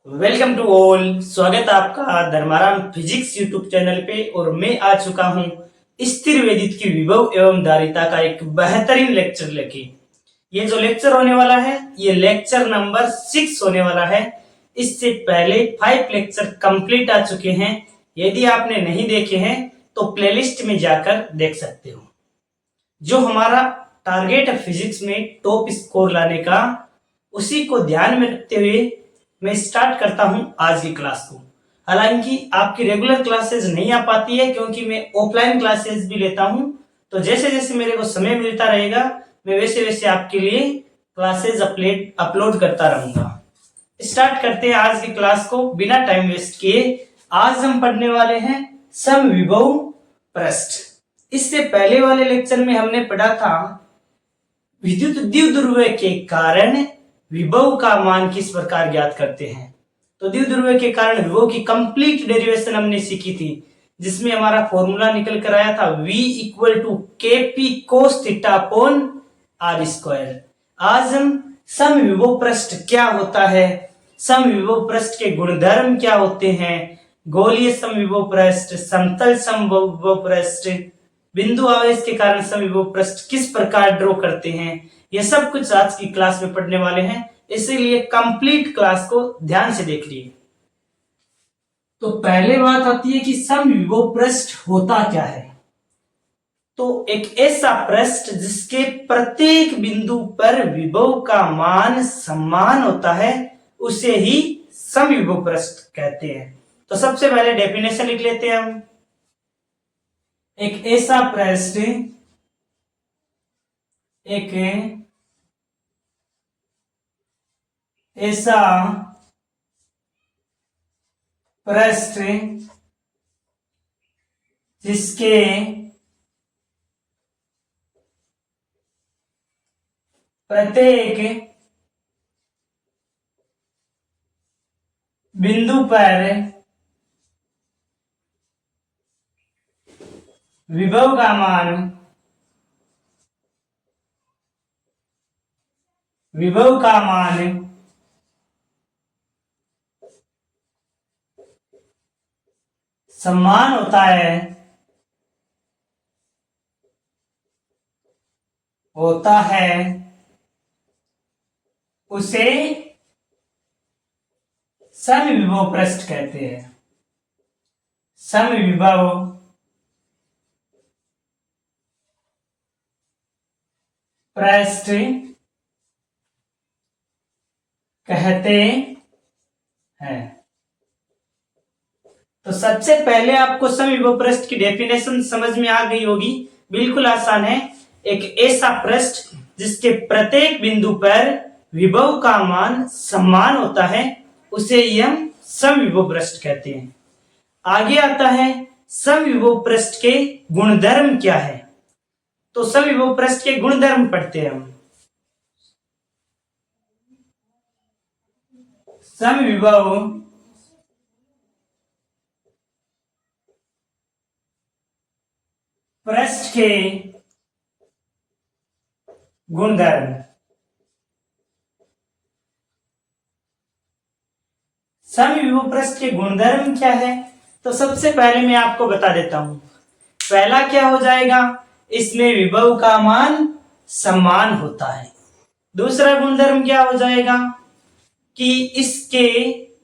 Welcome to all. स्वागत है आपका धर्माराम फिजिक्स यूट्यूब चैनल पे। और मैं आ चुका हूँ स्थिर वेदित की विभव एवं धारिता का एक बेहतरीन लेक्चर लेके। ये जो लेक्चर होने वाला है ये लेक्चर नंबर 6 होने वाला है। इससे पहले 5 लेक्चर कंप्लीट आ चुके हैं। यदि आपने नहीं देखे हैं तो प्लेलिस्ट में जाकर देख सकते हो। जो हमारा टारगेट है फिजिक्स में टॉप स्कोर लाने का, उसी को ध्यान में रखते हुए मैं स्टार्ट करता हूं आज की क्लास को। हालांकि आपकी रेगुलर क्लासेस नहीं आ पाती है क्योंकि मैं ऑफलाइन क्लासेस भी लेता हूं। तो जैसे जैसे मेरे को समय मिलता रहेगा मैं वैसे वैसे आपके लिए क्लासेस अपलोड करता रहूंगा। स्टार्ट करते हैं आज की क्लास को बिना टाइम वेस्ट किए। आज हम पढ़ने वाले हैं समविभव पृष्ठ। इससे पहले वाले लेक्चर में हमने पढ़ा था विद्युत द्विध्रुव के कारण विभव का मान किस प्रकार ज्ञात करते हैं। तो द्विध्रुव के कारण विभव की कंप्लीट डेरिवेशन हमने सीखी थी, जिसमें हमारा फॉर्मूला निकल कर आया था V = KP cos theta upon R square. आज हम समविभव पृष्ठ क्या होता है, समविभव पृष्ठ के गुणधर्म क्या होते हैं, गोलीय समविभव पृष्ठ, समतल समविभव पृष्ठ, बिंदु आवेश के कारण समविभव पृष्ठ किस प्रकार ड्रॉ करते हैं, ये सब कुछ आज की क्लास में पढ़ने वाले हैं। इसीलिए कंप्लीट क्लास को ध्यान से देख लिए। तो पहले बात आती है कि समविभव पृष्ठ होता क्या है। तो एक ऐसा पृष्ठ जिसके प्रत्येक बिंदु पर विभव का मान समान होता है उसे ही समविभव पृष्ठ कहते हैं। तो सबसे पहले डेफिनेशन लिख लेते हैं हम। एक ऐसा पृष्ठ, एक ऐसा पृष्ठ जिसके प्रत्येक बिंदु पर विभव का मान समान होता है उसे समविभव पृष्ठ कहते हैं। समविभव पृष्ठ कहते हैं। तो सबसे पहले आपको समविभव पृष्ठ की डेफिनेशन समझ में आ गई होगी। बिल्कुल आसान है। एक ऐसा पृष्ठ जिसके प्रत्येक बिंदु पर विभव का मान समान होता है उसे हम समविभव पृष्ठ कहते हैं। आगे आता है समविभव पृष्ठ के गुणधर्म क्या है। तो समविभव पृष्ठ के गुणधर्म पढ़ते हैं हम। समविभव पृष्ठ के गुणधर्म। समविभव पृष्ठ के गुणधर्म क्या है, तो सबसे पहले मैं आपको बता देता हूं। पहला क्या हो जाएगा, इसमें विभव का मान समान होता है। दूसरा गुणधर्म क्या हो जाएगा कि इसके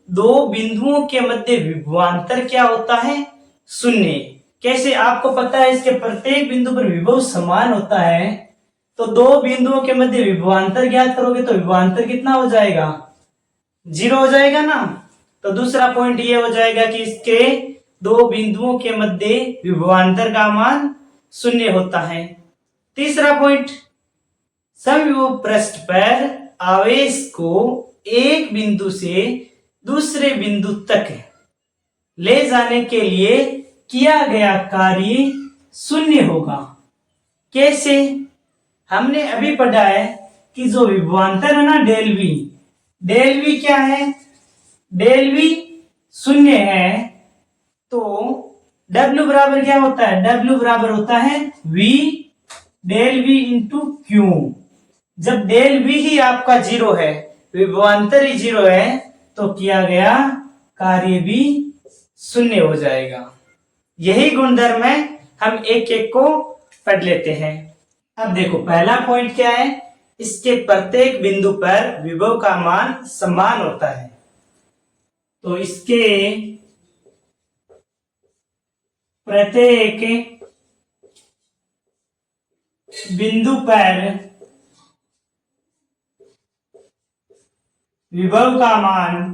दो बिंदुओं के मध्य विभवांतर क्या होता है, शून्य। कैसे, आपको पता है इसके प्रत्येक बिंदु पर विभव समान होता है, तो दो बिंदुओं के मध्य विभवांतर ज्ञात करोगे तो विभवांतर कितना हो जाएगा, 0 हो जाएगा ना। तो दूसरा पॉइंट ये हो जाएगा कि इसके दो बिंदुओं के मध्य विभवांतर का मान 0 होता है। तीसरा पॉइंट, समविभव पृष्ठ पर आवेश को एक बिंदु से दूसरे बिंदु तक ले जाने के लिए किया गया कार्य 0 होगा। कैसे, हमने अभी पढ़ा है कि जो विभवांतर है ना डेल वी क्या है, डेल वी 0 है। तो W बराबर क्या होता है, W बराबर होता है V del V into Q. जब डेल V ही आपका 0 है, विभवांतर ही 0 है, तो किया गया कार्य भी शून्य हो जाएगा। यही गुणधर्म है, हम एक एक को पढ़ लेते हैं। अब देखो पहला पॉइंट क्या है, इसके प्रत्येक बिंदु पर विभव का मान समान होता है। तो इसके प्रत्येक बिंदु पर विभव का मान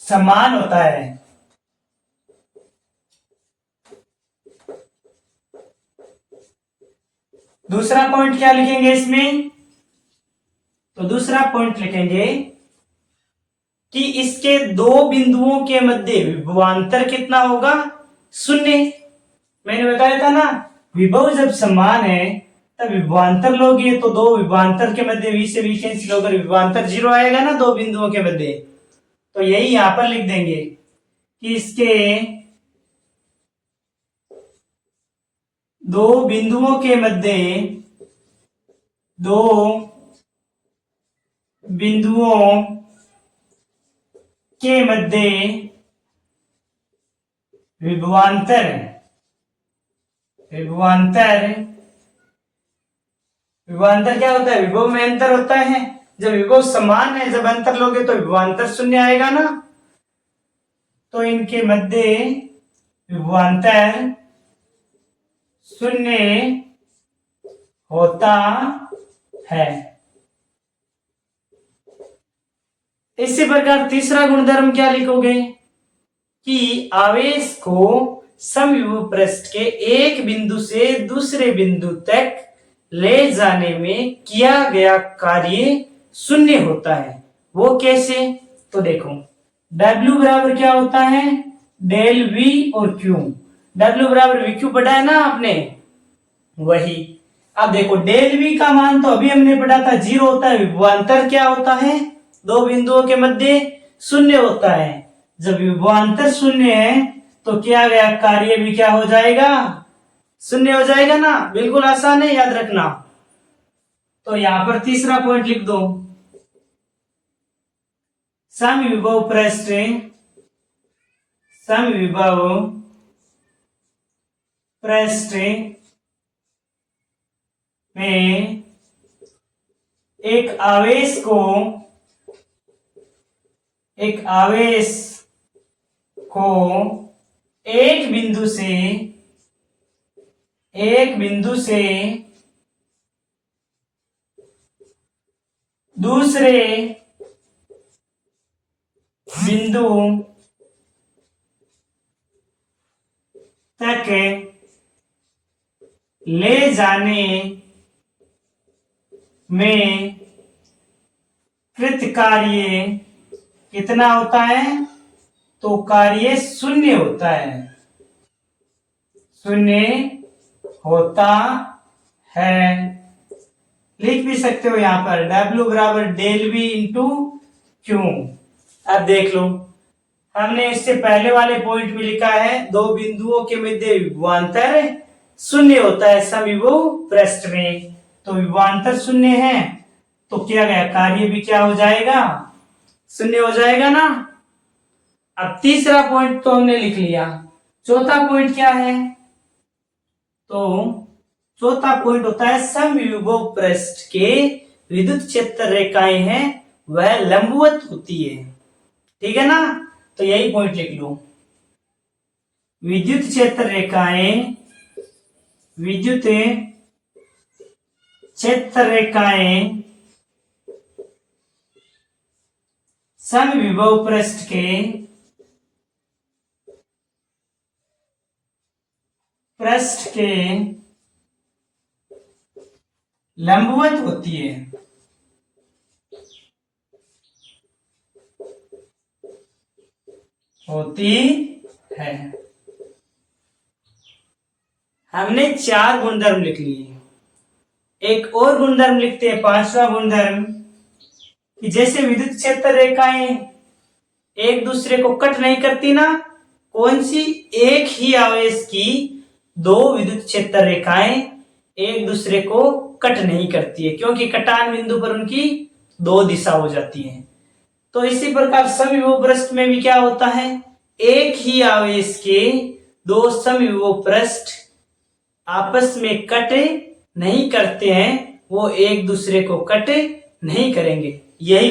समान होता है। दूसरा पॉइंट क्या लिखेंगे इसमें, तो दूसरा पॉइंट लिखेंगे कि इसके दो बिंदुओं के मध्य विभवांतर कितना होगा, शून्य। मैंने बताया था ना, विभव जब समान है तब विभवांतर लोगे तो दो विभवांतर के मध्य v से v कैंसिल होकर विभवांतर 0 आएगा ना दो बिंदुओं के मध्य। तो यही यहां पर लिख देंगे कि इसके दो बिंदुओं के मध्य विभवांतर क्या होता है, विभव में अंतर होता है। जब विभव समान है, जब अंतर लोगे तो विभवांतर शून्य आएगा ना। तो इनके मध्य विभवांतर शून्य होता है। इसी प्रकार तीसरा गुणधर्म क्या लिखोगे कि आवेश को समविभव पृष्ठ के एक बिंदु से दूसरे बिंदु तक ले जाने में किया गया कार्य शून्य होता है। वो कैसे, तो देखो W बराबर क्या होता है, डेल V और Q। W बराबर VQ पढ़ा है ना आपने, वही। अब देखो डेल V का मान तो अभी हमने पढ़ा था 0 होता है। विभवांतर क्या होता है, दो बिंदुओं के मध्य शून्य होता है। जब विभवांतर शून्य है तो किया गया कार्य भी क्या हो जाएगा, शून्य हो जाएगा ना। बिल्कुल आसान है, याद रखना। तो यहां पर तीसरा पॉइंट लिख दो, समविभव पृष्ठ में एक आवेश को एक बिंदु से दूसरे बिंदु तक ले जाने में कृत कार्य कितना होता है, तो कार्य शून्य होता है, लिख भी सकते हो यहां पर W बराबर डेल V इंटू Q। अब देख लो, हमने इससे पहले वाले पॉइंट में लिखा है दो बिंदुओं के मध्य विभवांतर शून्य होता है समविभव पृष्ठ में। तो विभवांतर शून्य है तो किया गया कार्य भी क्या हो जाएगा, शून्य हो जाएगा ना। अब तीसरा पॉइंट तो हमने लिख लिया। चौथा पॉइंट क्या है, तो चौथा पॉइंट होता है समविभव पृष्ठ के विद्युत क्षेत्र रेखाएं हैं वह लंबवत होती है। ठीक है ना, तो यही पॉइंट लिख लो। विद्युत क्षेत्र रेखाएं समविभव पृष्ठ के लंबवत होती है। हमने 4 गुणधर्म लिख लिए। एक और गुणधर्म लिखते हैं, पांचवा गुणधर्म, कि जैसे विद्युत क्षेत्र रेखाएं एक दूसरे को कट नहीं करती ना, कौन सी, एक ही आवेश की दो विद्युत क्षेत्र रेखाएं एक दूसरे को कट नहीं करती है, क्योंकि कटान बिंदु पर उनकी दो दिशा हो जाती है। तो इसी प्रकार समविभव पृष्ठ में भी क्या होता है, एक ही आवेश के दो समविभव पृष्ठ आपस में कट नहीं करते हैं, वो एक दूसरे को कट नहीं करेंगे। यही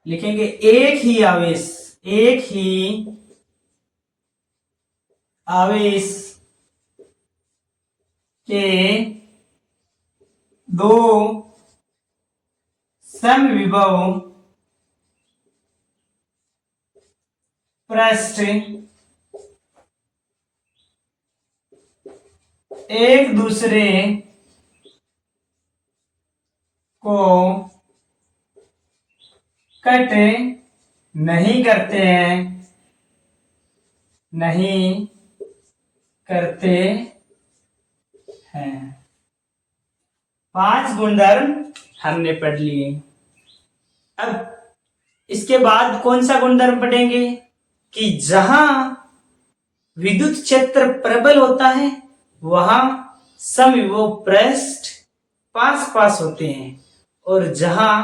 लिखेंगे एक ही आवेश के दो समविभव पृष्ठ एक दूसरे को कट नहीं करते हैं। 5 गुणधर्म हमने पढ़ लिए। अब इसके बाद कौन सा गुणधर्म पढ़ेंगे कि जहां विद्युत क्षेत्र प्रबल होता है वहां समविभव पृष्ठ पास पास होते हैं, और जहां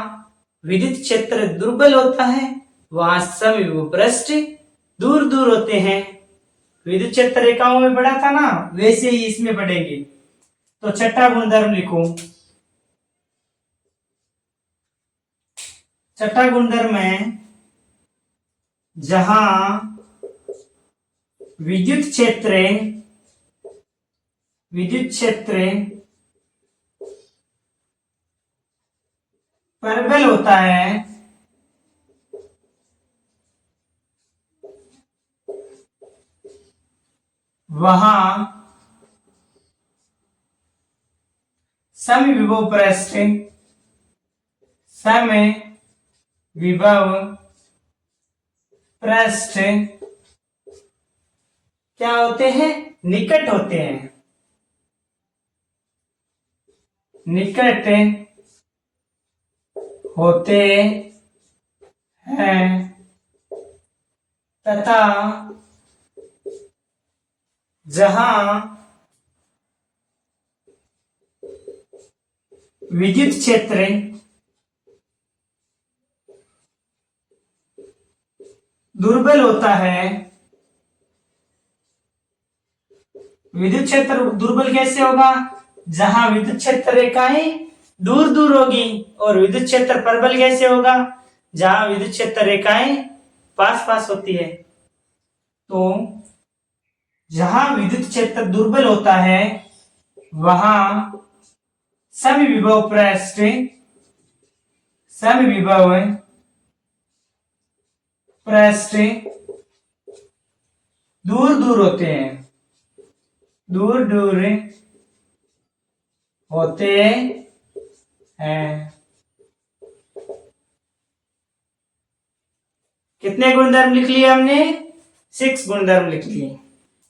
विद्युत क्षेत्र दुर्बल होता है वहां समविभव पृष्ठ दूर दूर होते हैं। विद्युत क्षेत्र रेखाओं में पढ़ा था ना, वैसे ही इसमें पढ़ेंगे। तो छठा गुणधर्म लिखो। छठा गुणधर्म है जहां विद्युत क्षेत्र प्रबल होता है वहां समविभव पृष्ठ क्या होते हैं, निकट होते हैं, तथा जहां विद्युत क्षेत्र दुर्बल होता है। विद्युत क्षेत्र दुर्बल कैसे होगा, जहां विद्युत क्षेत्र रेखाएं दूर दूर होगी, और विद्युत क्षेत्र प्रबल कैसे होगा, जहां विद्युत क्षेत्र रेखाएं पास पास होती है। तो जहां विद्युत क्षेत्र दुर्बल होता है वहां समविभव पृष्ठ दूर दूर होते हैं, कितने गुणधर्म लिख लिए हमने, 6 गुणधर्म लिख लिए।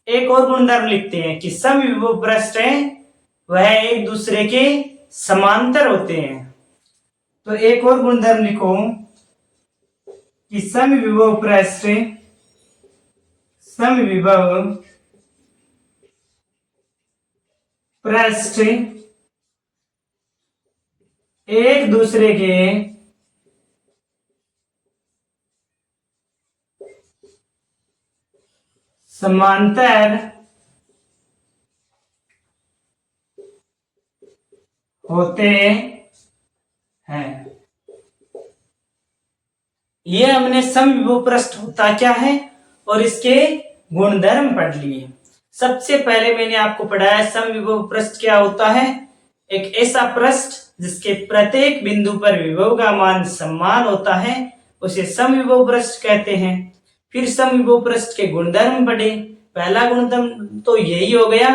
एक और गुणधर्म लिखते हैं कि समविभव पृष्ठ है वह एक दूसरे के समांतर होते हैं। तो एक और गुणधर्म लिखो कि समविभव पृष्ठ एक दूसरे के समांतर होते हैं। ये हमने समविभव पृष्ठ होता क्या है और इसके गुणधर्म पढ़ लिए। सबसे पहले मैंने आपको पढ़ाया समविभव पृष्ठ क्या होता है, एक ऐसा पृष्ठ जिसके प्रत्येक बिंदु पर विभव का मान समान होता है उसे समविभव पृष्ठ कहते हैं। फिर समविभव पृष्ठ के गुणधर्म पढ़े। पहला गुणधर्म तो यही हो गया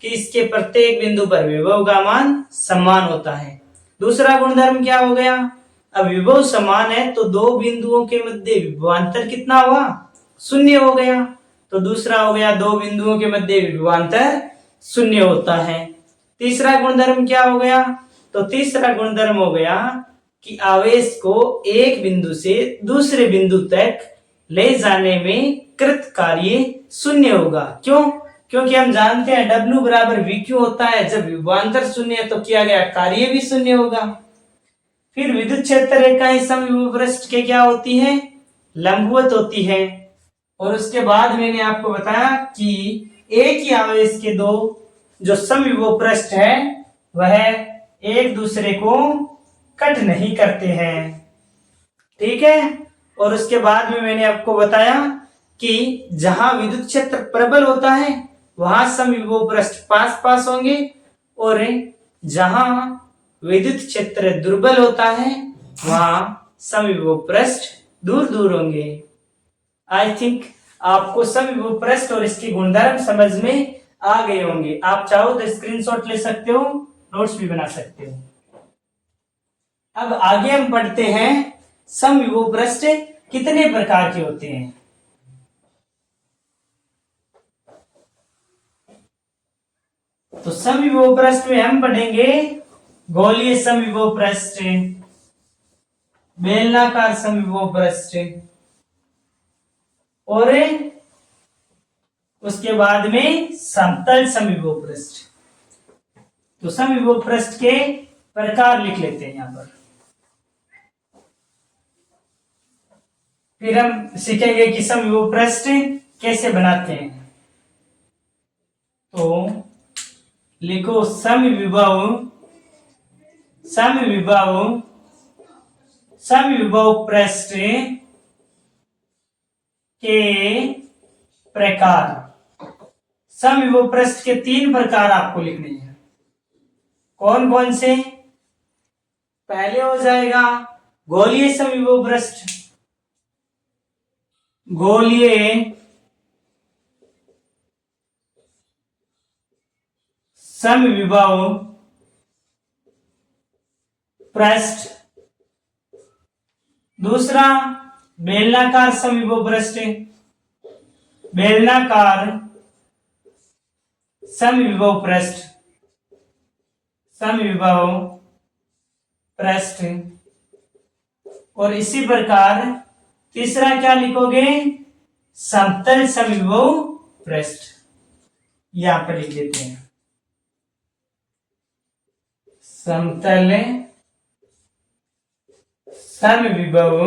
कि इसके प्रत्येक बिंदु पर विभव का मान समान होता है। दूसरा गुणधर्म क्या हो गया, अब विभव समान है तो दो बिंदुओं के मध्य विभवांतर कितना हुआ, 0 हो गया। तो दूसरा हो गया दो बिंदुओं के मध्य विभवांतर 0 होता है। तीसरा गुणधर्म क्या हो गया, तो तीसरा गुणधर्म हो गया कि आवेश को एक बिंदु से दूसरे बिंदु तक ले जाने में कृत कार्य 0 होगा। क्यों, क्योंकि हम जानते हैं W बराबर VQ होता है। जब विभवांतर शून्य है तो किया गया कार्य भी शून्य होगा। फिर विद्युत क्षेत्र रेखाएं समविभव पृष्ठ के क्या होती है, लंबवत होती है। और उसके बाद मैंने आपको बताया कि एक ही आवेश के दो जो समविभव पृष्ठ है वह एक दूसरे को कट नहीं करते हैं, ठीक है। और उसके बाद में मैंने आपको बताया कि जहां विद्युत क्षेत्र प्रबल होता है वहां समविभव पृष्ठ पास पास होंगे, और जहां विद्युत क्षेत्र दुर्बल होता है वहां समविभव पृष्ठ दूर दूर होंगे। आई थिंक आपको समविभव पृष्ठ और इसके गुणधर्म समझ में आ गए होंगे। आप चाहो तो स्क्रीनशॉट ले सकते हो, नोट्स भी बना सकते हो। अब आगे हम पढ़ते हैं समविभव पृष्ठ कितने प्रकार के होते हैं। तो समविभव पृष्ठ में हम पढ़ेंगे गोलीय समविभव पृष्ठ, बेलनाकार समविभव पृष्ठ, और उसके बाद में समतल समविभव पृष्ठ। तो समविभव पृष्ठ के प्रकार लिख लेते हैं यहां पर। फिर हम सीखेंगे कि समविभव पृष्ठ कैसे बनाते हैं। तो लिखो समविभव पृष्ठ के प्रकार। समविभव पृष्ठ के 3 प्रकार आपको लिखने हैं। कौन कौन से? पहले हो जाएगा गोलीय समविभव पृष्ठ। गोलीय समविभव पृष्ठ। दूसरा बेलनाकार समविभव पृष्ठ, बेलनाकार समविभव पृष्ठ, समविभव पृष्ठ। और इसी प्रकार तीसरा क्या लिखोगे? समतल समविभव पृष्ठ। यहां पर लिख देते हैं समतल समविभव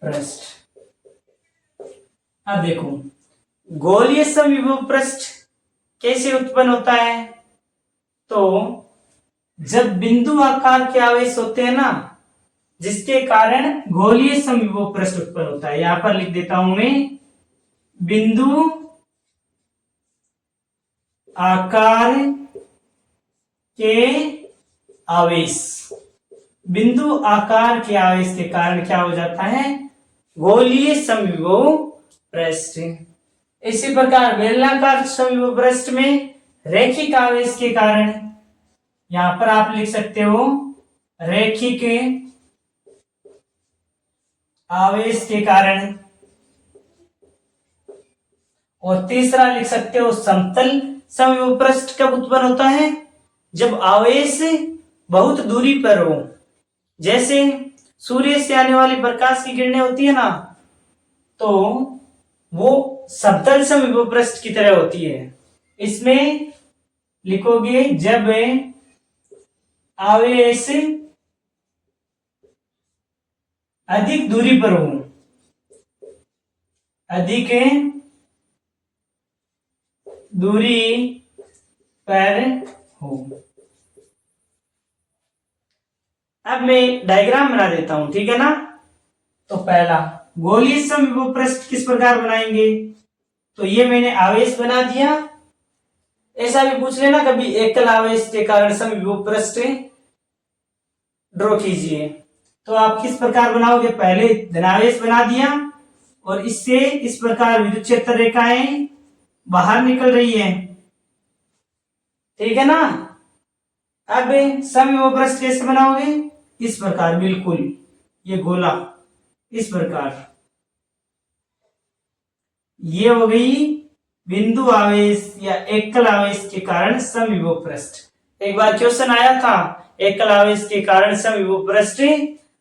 पृष्ठ। अब देखो गोलीय समविभव पृष्ठ कैसे उत्पन्न होता है। तो जब बिंदु आकार के आवेश होते हैं ना, जिसके कारण गोलीय समविभव पृष्ठ उत्पन्न होता है। यहां पर लिख देता हूं मैं बिंदु आकार के आवेश। बिंदु आकार के आवेश के कारण क्या हो जाता है? गोलीय समविभव पृष्ठ। इसी प्रकार बेलनाकार समविभव पृष्ठ में रैखिक आवेश के कारण, यहां पर आप लिख सकते हो रैखिक आवेश के कारण। और तीसरा लिख सकते हो समतल समविभव पृष्ठ कब उत्पन्न होता है? जब आवेश बहुत दूरी पर हो। जैसे सूर्य से आने वाली प्रकाश की किरणें होती है ना, तो वो समतल समविभव पृष्ठ की तरह होती है। इसमें लिखोगे जब आवेश अधिक दूरी पर हो, अधिक दूरी पर हो। अब मैं डायग्राम बना देता हूं, ठीक है ना। तो पहला गोलीय समविभव पृष्ठ किस प्रकार बनाएंगे। तो ये मैंने आवेश बना दिया। ऐसा भी पूछ लेना कभी एकल आवेश के कारण समविभव पृष्ठ ड्रॉ कीजिए। तो आप किस प्रकार बनाओगे? पहले धनावेश बना दिया और इससे इस प्रकार विद्युत क्षेत्र रेखाएं बाहर निकल रही है, ठीक है ना। अब समविभव पृष्ठ कैसे बनाओगे? इस प्रकार, बिल्कुल ये गोला इस प्रकार। ये हो गई बिंदु आवेश या एकल आवेश के कारण समविभव पृष्ठ। एक बार क्वेश्चन आया था एकल आवेश के कारण समविभव पृष्ठ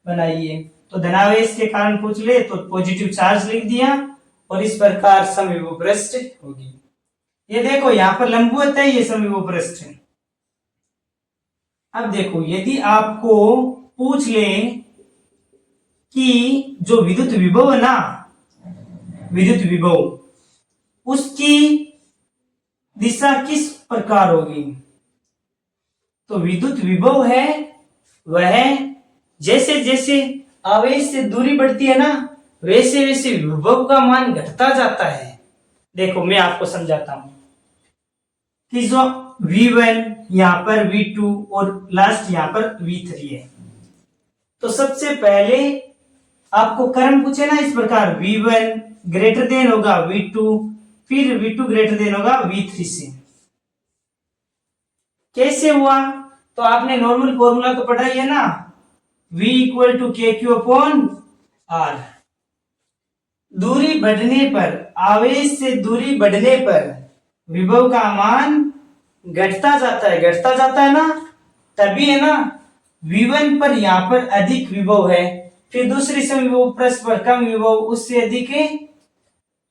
बनाइए। तो धनावेश के कारण पूछ ले तो पॉजिटिव चार्ज लिख दिया, और इस प्रकार समविभव पृष्ठ होगी। ये देखो यहाँ पर लंबवत है, ये समविभव पृष्ठ है। अब देखो यदि आपको पूछ ले कि जो विद्युत विभव है ना, विद्युत विभव उसकी दिशा किस प्रकार होगी, तो विद्युत विभव है वह जैसे जैसे आवेश से दूरी बढ़ती है ना, वैसे वैसे विभव का मान घटता जाता है। देखो मैं आपको समझाता हूं कि जो V1 यहां पर V2 और लास्ट यहां पर V3 है, तो सबसे पहले आपको क्रम पूछे ना इस प्रकार, V1 ग्रेटर देन होगा V2, फिर V2 ग्रेटर देन होगा V3 से। कैसे हुआ, तो आपने नॉर्मल फॉर्मूला तो पढ़ा ही है ना, V इक्वल टू के क्यू अपॉन आर। दूरी बढ़ने पर, आवेश से दूरी बढ़ने पर विभव का मान घटता जाता है ना, तभी है ना V1 पर यहां पर अधिक विभव है, फिर दूसरी समविभव पृष्ठ पर कम विभव, उससे अधिक है,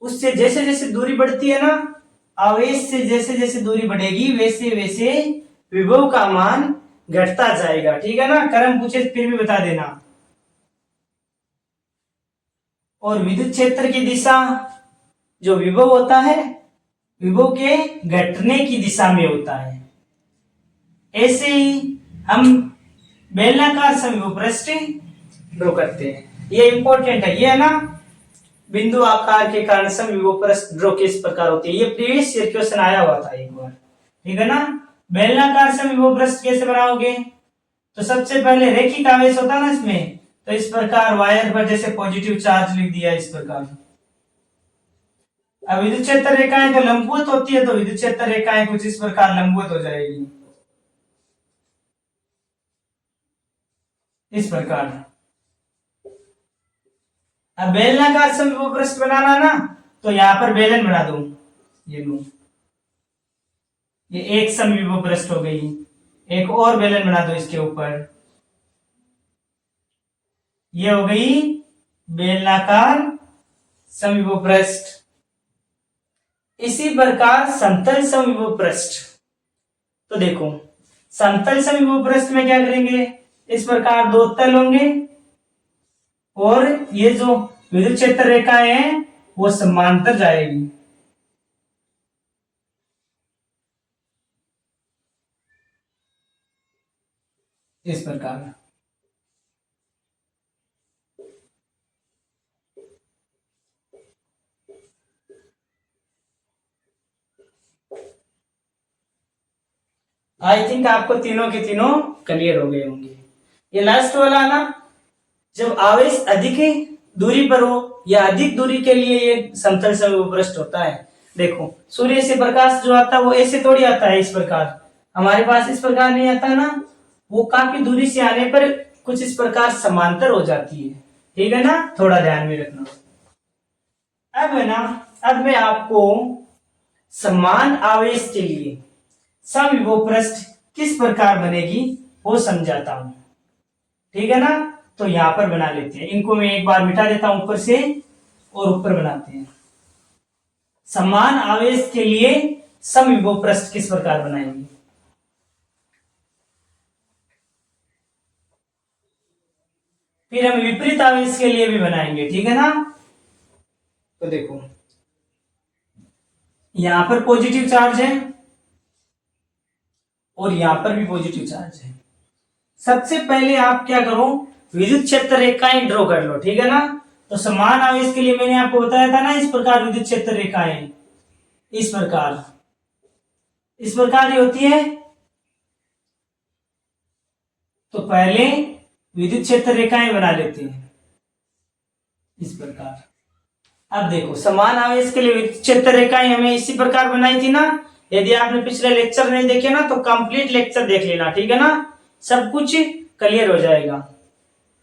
उससे जैसे जैसे दूरी बढ़ती है ना, आवेश से जैसे जैसे दूरी बढ़ेगी वैसे वैसे विभव का मान घटता जाएगा। ठीक है ना, क्रम पूछे फिर भी बता देना। और विद्युत क्षेत्र की दिशा, जो विभव होता है विभव के घटने की दिशा में होता है। ऐसे ही हम बेलनाकार समविभव पृष्ठ ड्रॉ करते हैं, ये इंपॉर्टेंट है, ये है ना बिंदु आकार के कारण समविभव पृष्ठ ड्रॉ किस प्रकार होती है, ये प्रीवियस ईयर क्वेश्चन आया हुआ था एक बार। ठीक है ना, बेलनाकार समविभव पृष्ठ कैसे बनाओगे, तो सबसे पहले रैखिक आवेश होता है ना इसमें, तो इस प्रकार वायर पर जैसे पॉजिटिव चार्ज लिख दिया इस प्रकार। अब विद्युत क्षेत्र रेखाएं तो लंबवत होती है, तो विद्युत क्षेत्र रेखाएं कुछ इस प्रकार लंबवत हो जाएगी इस प्रकार। अब बेलनाकार समविभव पृष्ठ बनाना ना, तो यहां पर बेलन बना दो, ये लो, ये एक समविभव पृष्ठ हो गई, एक और बेलन बना दो इसके ऊपर, ये हो गई बेलनाकार समविभव पृष्ठ। इसी प्रकार समतल समविभव पृष्ठ, तो देखो समतल समविभव पृष्ठ में क्या करेंगे, इस प्रकार दो तल होंगे और ये जो विद्युत क्षेत्र रेखाएं हैं वो समांतर जाएगी। इस प्रकार आई थिंक आपको तीनों के तीनों क्लियर हो गए होंगे। ये लास्ट वाला ना, जब आवेश अधिक दूरी पर हो या अधिक दूरी के लिए ये समतल समविभव पृष्ठ होता है। देखो सूर्य से प्रकाश जो आता है वो ऐसे थोड़ी आता है इस प्रकार, हमारे पास इस प्रकार नहीं आता ना, वो काफी दूरी से आने पर कुछ इस प्रकार समांतर हो जाती है। ठीक है ना, थोड़ा ध्यान में रखना। अब है ना, अब मैं आपको समान आवेश के लिए समविभव पृष्ठ किस प्रकार बनेगी वो समझाता हूं। ठीक है ना, तो यहां पर बना लेते हैं, इनको मैं एक बार मिटा देता हूं ऊपर से और ऊपर बनाते हैं। समान आवेश के लिए समविभव पृष्ठ किस प्रकार बनाएंगे, फिर हम विपरीत आवेश के लिए भी बनाएंगे। ठीक है ना, तो देखो यहां पर पॉजिटिव चार्ज है और यहां पर भी पॉजिटिव चार्ज है। सबसे पहले आप क्या करो, विद्युत क्षेत्र रेखाएं ड्रॉ कर लो। ठीक है ना, तो समान आवेश के लिए मैंने आपको बताया था ना, इस प्रकार विद्युत क्षेत्र रेखाएं इस प्रकार ही होती है। तो पहले विद्युत क्षेत्र रेखाएं बना लेते हैं इस प्रकार। अब देखो समान आवेश के लिए विद्युत क्षेत्र रेखाएं हमें इसी प्रकार बनाई थी ना, यदि आपने पिछले लेक्चर नहीं देखे ना तो कंप्लीट लेक्चर देख लेना। ठीक है ना, सब कुछ क्लियर हो जाएगा।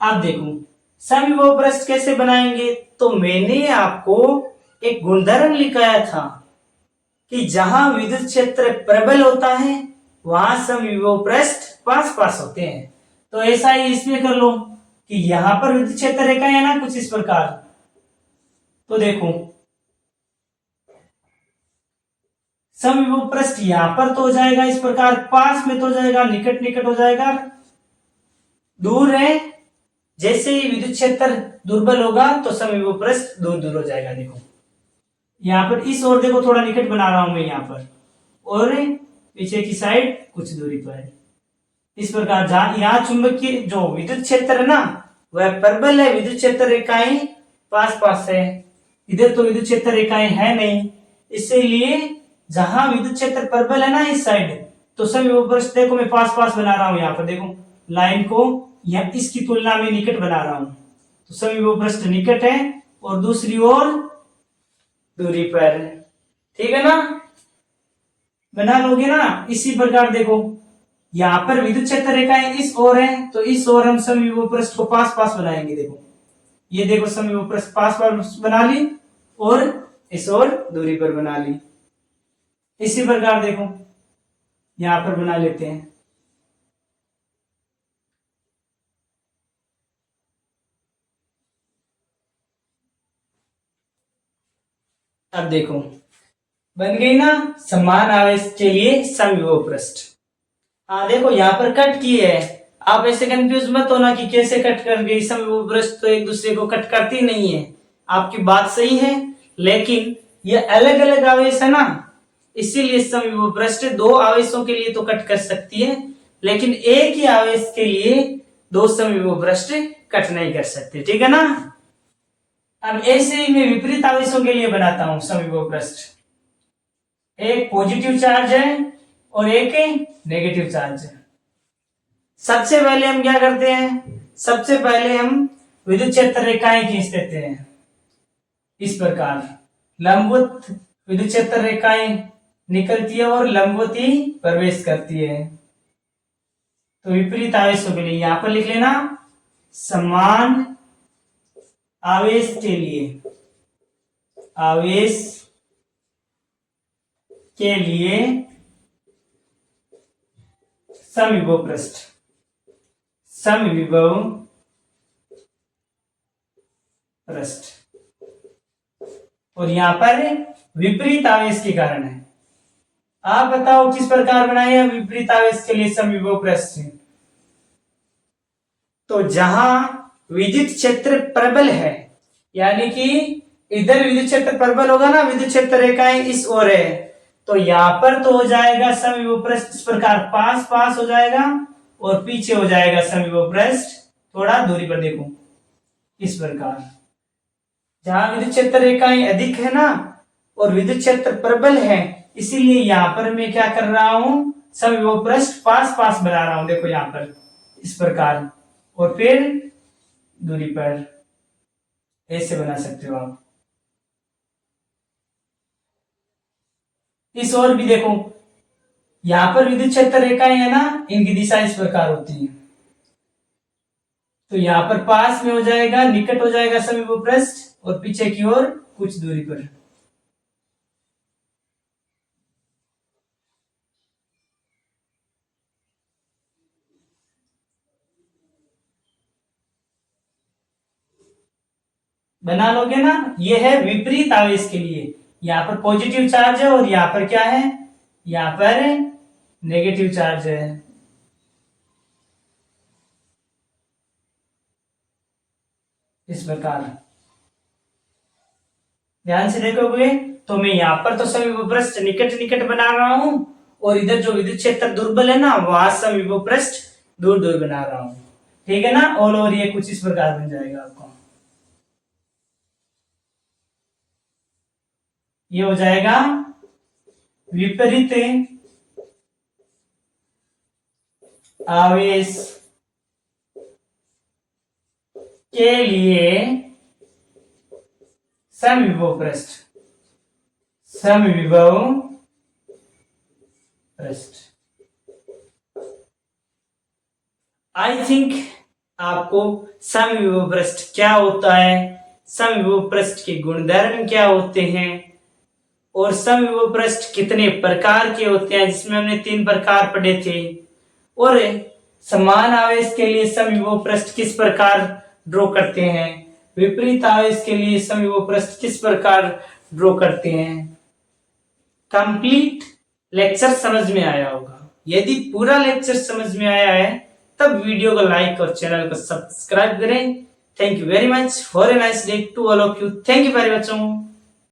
अब देखो समविभव पृष्ठ कैसे बनाएंगे, तो मैंने आपको एक गुणधर्म लिखाया था कि जहां विद्युत क्षेत्र प्रबल होता है वहां समविभव पृष्ठ पास पास होते हैं। तो ऐसा ही इसमें कर लो कि यहां पर विद्युत क्षेत्र रेखा है ना कुछ इस प्रकार, तो देखो समविभव पृष्ठ यहां पर तो हो जाएगा इस प्रकार, पास में तो हो जाएगा, निकट निकट हो जाएगा, दूर है जैसे ही विद्युत क्षेत्र दुर्बल होगा तो समविभव पृष्ठ दूर दूर हो जाएगा। देखो यहाँ पर इस ओर देखो थोड़ा निकट बना रहा हूं मैं यहाँ पर, और पीछे की साइड कुछ दूरी पर है। इस प्रकार जहां यहाँ चुंबकीय जो विद्युत क्षेत्र है ना वह प्रबल है, विद्युत क्षेत्र रेखाएं पास पास है, इधर तो विद्युत क्षेत्र रेखाएं है नहीं, इसीलिए जहां विद्युत क्षेत्र प्रबल है ना इस साइड, तो समविभव पृष्ठ देखो मैं पास पास बना रहा हूं यहाँ पर, देखो लाइन को या इसकी तुलना में निकट बना रहा हूं, तो समविभव पृष्ठ निकट है और दूसरी ओर दूरी पर। ठीक है ना, बना लोगे ना। इसी प्रकार देखो यहां पर विद्युत क्षेत्र रेखाएं इस ओर है, तो इस ओर हम समविभव पृष्ठ को पास पास बनाएंगे। देखो ये देखो समविभव पृष्ठ पास पास बना ली और इस ओर दूरी पर बना ली। इसी प्रकार देखो यहां पर बना लेते हैं। अब देखो बन गई ना समान आवेश के लिए समविभव पृष्ठ। हाँ देखो यहाँ पर कट की है, आप ऐसे कंफ्यूज मत होना कि कैसे कट कर गई, समविभव पृष्ठ तो एक दूसरे को कट करती नहीं है। आपकी बात सही है, लेकिन ये अलग अलग आवेश है ना, इसीलिए समविभव पृष्ठ दो आवेशों के लिए तो कट कर सकती है, लेकिन एक ही आवेश के लिए दो समविभव पृष्ठ कट नहीं कर सकते। ठीक है ना। अब ऐसे ही मैं विपरीत आवेशों के लिए बनाता हूं समविभव पृष्ठ। एक पॉजिटिव चार्ज है और एक नेगेटिव चार्ज है। सबसे पहले हम क्या करते हैं, सबसे पहले हम विद्युत क्षेत्र रेखाएं खींच देते हैं। इस प्रकार लंबवत विद्युत क्षेत्र रेखाएं निकलती है और लंबवत ही प्रवेश करती है। तो विपरीत आवेशों के लिए यहां पर लिख लेना समान आवेश के लिए, आवेश के लिए समविभव पृष्ठ, समविभव पृष्ठ, और यहां पर विपरीत आवेश के कारण है। आप बताओ किस प्रकार बनाए विपरीत आवेश के लिए समविभव पृष्ठ। तो जहां विद्युत क्षेत्र प्रबल है, यानी कि इधर विद्युत क्षेत्र प्रबल होगा ना, विद्युत क्षेत्र रेखाएं इस ओर है, तो यहां पर तो हो जाएगा समविभव पृष्ठ इस प्रकार पास पास हो जाएगा, और पीछे हो जाएगा समविभव पृष्ठ थोड़ा दूरी पर। देखो इस प्रकार जहां विद्युत क्षेत्र रेखाएं अधिक है ना और विद्युत क्षेत्र प्रबल है, इसीलिए यहां पर मैं क्या कर रहा हूं, समविभव पृष्ठ पास पास बना रहा हूं। देखो यहां पर इस प्रकार, और फिर दूरी पर ऐसे बना सकते हो आप। इस ओर भी देखो यहां पर विद्युत क्षेत्र रेखाएं है ना, इनकी दिशा इस प्रकार होती है, तो यहां पर पास में हो जाएगा, निकट हो जाएगा समविभव पृष्ठ, और पीछे की ओर कुछ दूरी पर। बना लोगे ना। ये है विपरीत आवेश के लिए, यहां पर पॉजिटिव चार्ज है और यहां पर क्या है, यहां पर नेगेटिव चार्ज है। इस प्रकार ध्यान से देखोगे तो मैं यहां पर तो समविभव पृष्ठ निकट निकट बना रहा हूं, और इधर जो विद्युत क्षेत्र दुर्बल है ना वहां समविभव पृष्ठ दूर दूर बना रहा हूं। ठीक है ना। ऑल ओवर ये कुछ इस प्रकार बन जाएगा आपको। ये हो जाएगा विपरीत आवेश के लिए समविभव पृष्ठ, समविभव पृष्ठ। आई थिंक आपको समविभव पृष्ठ क्या होता है, समविभव पृष्ठ के गुणधर्म क्या होते हैं, और समविभव पृष्ठ कितने प्रकार के होते हैं, जिसमें हमने 3 प्रकार पढ़े थे, और समान आवेश के लिए समविभव पृष्ठ किस प्रकार ड्रॉ करते हैं, विपरीत आवेश के लिए समविभव पृष्ठ किस प्रकार ड्रॉ करते हैं। कंप्लीट लेक्चर समझ में आया होगा। यदि पूरा लेक्चर समझ में आया है तब वीडियो को लाइक और चैनल को सब्सक्राइब करें। Thank you very much. For a nice day to all of you. Thank you very much.